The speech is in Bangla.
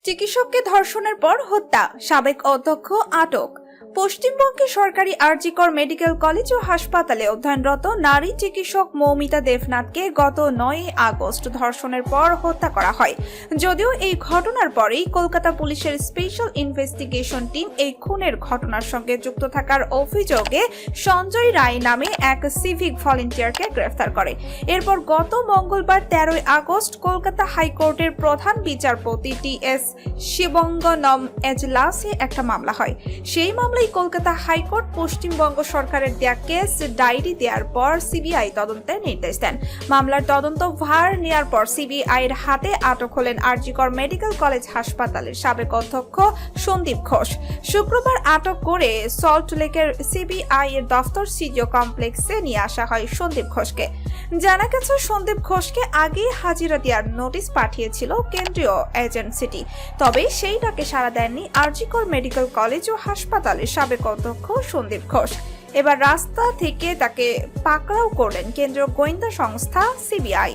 চিকিৎসককে ধর্ষণের পর হত্যা, সাবেক অধ্যক্ষ আটক। পশ্চিমবঙ্গে সরকারি আরজিকর মেডিকেল কলেজ ও হাসপাতালে অধ্যয়নরত নারী চিকিৎসক মৌমিতা দেবনাথকে গত 9 আগস্ট ধর্ষণের পর হত্যা করা হয়। যদিও এই ঘটনার পরেই কলকাতা পুলিশের স্পেশাল ইনভেস্টিগেশন টিম এই খুনের ঘটনার সঙ্গে যুক্ত থাকার অভিযোগে সঞ্জয় রায় নামে এক সিভিক ভলেন্টিয়ারকে গ্রেফতার করে। এরপর গত মঙ্গলবার 13 আগস্ট কলকাতা হাইকোর্টের প্রধান বিচারপতি টি.এস. শিবঙ্গনম এজলাসে একটা মামলা হয়। সেই মামলায় কলকাতা হাইকোর্ট পশ্চিমবঙ্গ সরকারের দেয়া কেস ডায়েরি দেওয়ার পর সিবিআই তদন্তের নির্দেশ দেন। মামলার তদন্ত ভার নেওয়ার পর সিবিআই এর হাতে আটক হলেন আরজিকর মেডিকেল কলেজ হাসপাতালের সাবেক অধ্যক্ষ সন্দীপ ঘোষ। শুক্রবার আটক করে সল্ট লেকের সিবিআই এর দফতর সিজিও কমপ্লেক্সে নিয়ে আসা হয় সন্দীপ ঘোষকে। জানা গেছে সন্দীপ ঘোষকে আগে হাজিরা দেওয়ার নোটিশ পাঠিয়েছিল কেন্দ্রীয় এজেন্সিটি, তবে সেই ডাকে সাড়া দেননি আরজিকর মেডিকেল কলেজ ও হাসপাতালের সাবেক অধ্যক্ষ সন্দীপ ঘোষ। এবার রাস্তা থেকে তাকে পাকড়াও করলেন কেন্দ্রীয় গোয়েন্দা সংস্থা সিবিআই।